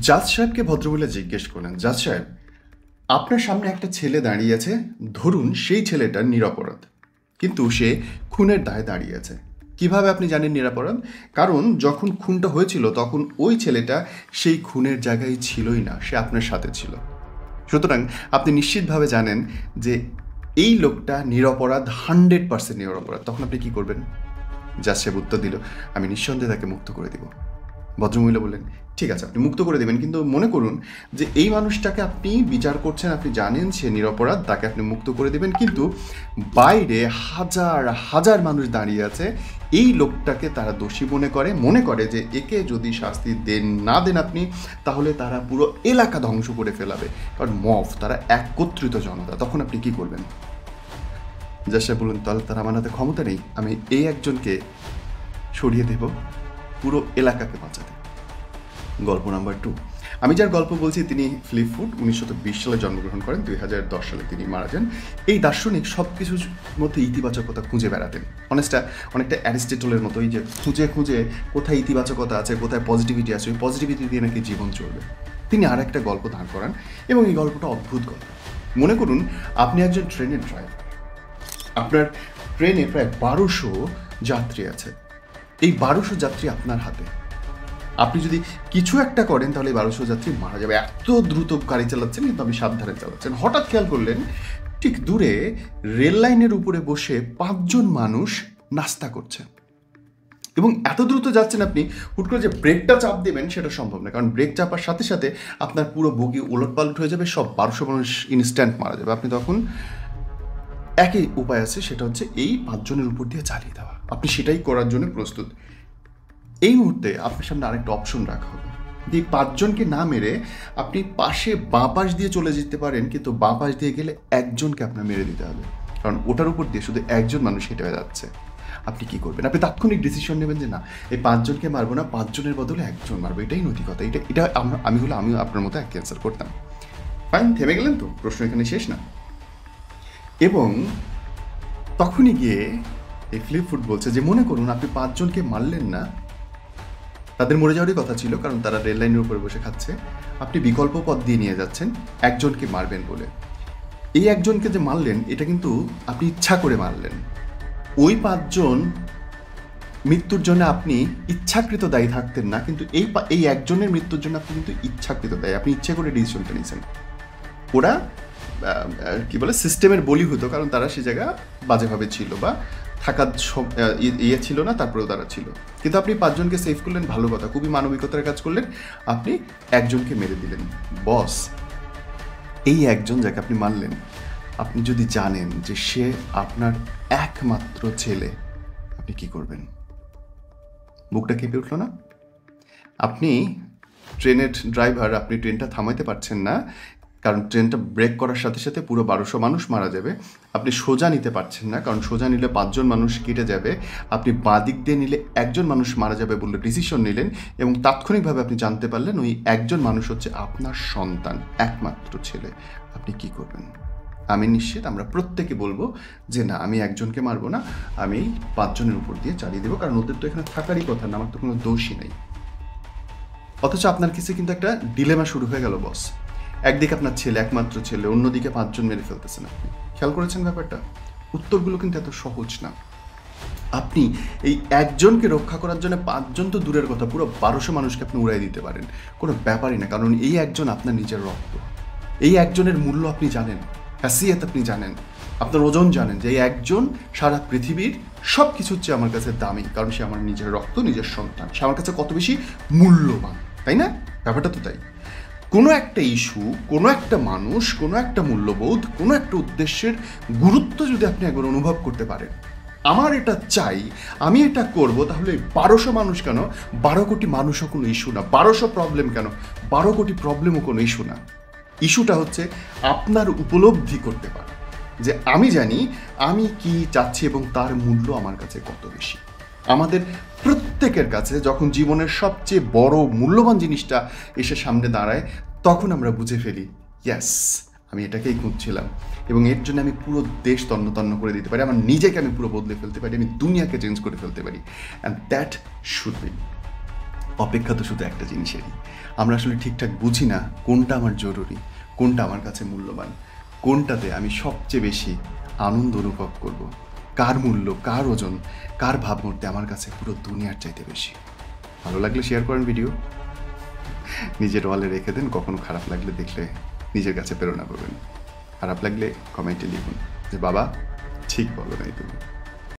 জাজ সাহেবকে ভদ্রমহিলা জিজ্ঞেস করলেন, জাজ সাহেব, আপনার সামনে একটা ছেলে দাঁড়িয়ে আছে, ধরুন সেই ছেলেটা নিরপরাধ, কিন্তু সে খুনের দায়ে দাঁড়িয়ে আছে। কিভাবে আপনি জানেন নিরপরাধ? কারণ যখন খুনটা হয়েছিল তখন ওই ছেলেটা সেই খুনের জায়গায় ছিলই না, সে আপনার সাথে ছিল। সুতরাং আপনি নিশ্চিতভাবে জানেন যে এই লোকটা নিরপরাধ, 100% নিরপরাধ। তখন আপনি কি করবেন? জাজ সাহেব উত্তর দিল, আমি নিঃসন্দেহে তাকে মুক্ত করে দিব। ভদ্রমহিলা বললেন, ঠিক আছে, আপনি মুক্ত করে দেবেন, কিন্তু মনে করুন যে এই মানুষটাকে আপনি বিচার করছেন, আপনি জানেন সে নিরপরাধ, তাকে আপনি মুক্ত করে দেবেন, কিন্তু বাইরে হাজার হাজার মানুষ দাঁড়িয়ে আছে, এই লোকটাকে তারা দোষী মনে করে যে একে যদি শাস্তি না দেন আপনি, তাহলে তারা পুরো এলাকা ধ্বংস করে ফেলাবে, কারণ মফ, তারা একত্রিত জনতা। তখন আপনি কি করবেন? জাজ সাহেব বললেন, তাহলে তার আমার হাতে ক্ষমতা নেই, আমি এই একজনকে সরিয়ে দেব পুরো এলাকাকে বাঁচাতে। গল্প নাম্বার 2। আমি যার গল্প বলছি তিনি ফিলিপ ফুড, 1920 সালে জন্মগ্রহণ করেন, 2010 সালে তিনি মারা যান। এই দার্শনিক সব কিছুর মধ্যে ইতিবাচকতা খুঁজে বেড়াতেন। অনেকটা অ্যারিস্টটলের মতো, এই যে খুঁজে খুঁজে কোথায় ইতিবাচকতা আছে, কোথায় পজিটিভিটি আছে, ওই পজিটিভিটি দিয়ে নাকি জীবন চলবে। তিনি আর একটা গল্প দাঁড় করান, এবং এই গল্পটা অদ্ভুত গল্প। মনে করুন আপনি একজন ট্রেনের ড্রাইভার, আপনার ট্রেনে প্রায় 1200 যাত্রী আছে, এই 1200 যাত্রী আপনার হাতে। আপনি যদি কিছু একটা করেন তাহলে 1200 যাত্রী মারা যাবে, এত দ্রুত গাড়ি চালাচ্ছেন, কিন্তু আপনি সাবধানে চালাচ্ছেন। হঠাৎ খেয়াল করলেন ঠিক দূরে রেল লাইনের উপরে বসে 5 জন মানুষ নাস্তা করছে, এবং এত দ্রুত যাচ্ছেন আপনি, হুট করে যে ব্রেকটা চাপ দেবেন সেটা সম্ভব না, কারণ ব্রেক চাপার সাথে সাথে আপনার পুরো বগি উলটপালট হয়ে যাবে, সব 1200 মানুষ ইনস্ট্যান্ট মারা যাবে। আপনি তখন একই উপায় আছে, সেটা হচ্ছে এই 5 জনের উপর দিয়ে চালিয়ে দেওয়া। আপনি সেটাই করার জন্য প্রস্তুত। এই মুহূর্তে আপনার সামনে আরেকটা অপশন রাখা হবে, এই 5 জনকে না মেরে আপনি পাশে বাঁ পাশ দিয়ে চলে যেতে পারেন, কিন্তু বাঁ পাশ দিয়ে গেলে একজনকে আপনার মেরে দিতে হবে, কারণ ওটার উপর দিয়ে শুধু একজন মানুষ হেঁটে যাচ্ছে। আপনি কি করবেন? আপনি তাৎক্ষণিক ডিসিশন নেবেন যে না, এই 5 জনকে মারবো না, 5 জনের বদলে একজন মারবো, এটাই নৈতিকতা। এটা আমিও আপনার মতো এক ক্যান্সার করতাম। ফাইন, থেমে গেলেন তো? প্রশ্ন এখানে শেষ না। এবং তখনই গিয়ে এই ফ্লিপ ফুড বলছে যে মনে করুন আপনি 5 জনকে মারলেন না, তাদের মরে যাওয়ারই কথা ছিল, কারণ তারা রেল লাইনের উপরে বসে খাচ্ছে। আপনি বিকল্প পথ দিয়ে নিয়ে যাচ্ছেন একজনকে মারবেন বলে। এই একজনকে যে মারলেন, এটা কিন্তু আপনি ইচ্ছা করে মারলেন। ওই 5 জন মৃত্যুর জন্য আপনি ইচ্ছাকৃত দায়ী থাকতেন না, কিন্তু এই একজনের মৃত্যুর জন্য আপনি কিন্তু ইচ্ছাকৃত দায়ী, আপনি ইচ্ছা করে ডিসিশনটা নিয়েছেন। ওরা কি বলে সিস্টেমের বলি হতো, কারণ তারা সে জায়গা বাজেভাবে ছিল বা থাকার ইয়ে ছিল না, তারপরেও তারা ছিল। কিন্তু আপনি 5 জনকে সেভ করলেন, ভালো কথা, খুবই মানবিকতার কাজ করলেন, আপনি একজনকে মেরে দিলেন। বস, এই একজন যাকে আপনি মারলেন, আপনি যদি জানেন যে সে আপনার একমাত্র ছেলে, আপনি কি করবেন? বুকটা কেঁপে উঠল না? আপনি ট্রেনের ড্রাইভার, আপনি ট্রেনটা থামাইতে পারছেন না, কারণ ট্রেনটা ব্রেক করার সাথে সাথে পুরো 1200 মানুষ মারা যাবে। আপনি সোজা নিতে পারছেন না, কারণ সোজা নিলে 5 জন মানুষ কেটে যাবে। আপনি বাঁ দিক দিয়ে নিলে একজন মানুষ মারা যাবে বলে ডিসিশন নিলেন, এবং তাৎক্ষণিকভাবে আপনি জানতে পারলেন ওই একজন মানুষ হচ্ছে আপনার সন্তান, একমাত্র ছেলে। আপনি কি করবেন? আমি নিশ্চিত আমরা প্রত্যেকে বলবো যে না, আমি একজনকে মারবো না, আমি 5 জনের উপর দিয়ে চালিয়ে দেবো, কারণ ওদের তো এখানে থাকারই কথা না, আমার তো কোনো দোষই নেই। অথচ আপনার কাছে কিন্তু একটা ডিলেমা শুরু হয়ে গেল বস। একদিকে আপনার ছেলে, একমাত্র ছেলে, অন্যদিকে 5 জন মেরে ফেলতেছেন আপনি। খেয়াল করেছেন ব্যাপারটা? উত্তরগুলো কিন্তু এত সহজ না। আপনি এই একজনকে রক্ষা করার জন্য 5 জন তো দূরের কথা, পুরো 1200 মানুষকে আপনি উড়াই দিতে পারেন, কোনো ব্যাপারই না, কারণ এই একজন আপনার নিজের রক্ত। এই একজনের মূল্য আপনি জানেন, হ্যাসিয়ত আপনি জানেন, আপনার ওজন জানেন, যে এই একজন সারা পৃথিবীর সব কিছুর চেয়ে আমার কাছে দামি, কারণ সে আমার নিজের রক্ত, নিজের সন্তান, সে আমার কাছে কত বেশি মূল্যবান, তাই না? ব্যাপারটা তো তাই। কোনো একটা ইস্যু, কোনো একটা মানুষ, কোনো একটা মূল্যবোধ, কোনো একটা উদ্দেশ্যের গুরুত্ব যদি আপনি একবার অনুভব করতে পারেন, আমার এটা চাই, আমি এটা করব, তাহলে 1200 মানুষ কেন, 12 কোটি মানুষও কোনো ইস্যু না। 1200 প্রবলেম কেন, 12 কোটি প্রবলেমও কোনো ইস্যু না। ইস্যুটা হচ্ছে আপনার উপলব্ধি করতে পারা, যে আমি জানি আমি কি চাচ্ছি এবং তার মূল্য আমার কাছে কত বেশি। আমাদের প্রত্যেকের কাছে যখন জীবনের সবচেয়ে বড় মূল্যবান জিনিসটা এসে সামনে দাঁড়ায়, তখন আমরা বুঝে ফেলি, ইয়েস, আমি এটাকেই খুঁজছিলাম, এবং এর জন্য আমি পুরো দেশ তন্ন তন্ন করে দিতে পারি, আমার নিজেকে আমি পুরো বদলে ফেলতে পারি, আমি দুনিয়াকে চেঞ্জ করে ফেলতে পারি। অ্যান্ড দ্যাট শুড বি অপেক্ষা তো শুধু একটা জিনিসেরই। আমরা আসলে ঠিকঠাক বুঝি না কোনটা আমার জরুরি, কোনটা আমার কাছে মূল্যবান, কোনটাতে আমি সবচেয়ে বেশি আনন্দ অনুভব করব, কার মূল্য, কার ওজন, কার ভাবমূর্তি আমার কাছে পুরো দুনিয়ার চাইতে বেশি। ভালো লাগলে শেয়ার করেন ভিডিও, নিজের ওয়ালে রেখে দেন। কখনো খারাপ লাগলে দেখলে নিজের কাছে প্রেরণা পাবেন। খারাপ লাগলে কমেন্টে লিখুন যে বাবা ঠিক বলো নাই তুমি।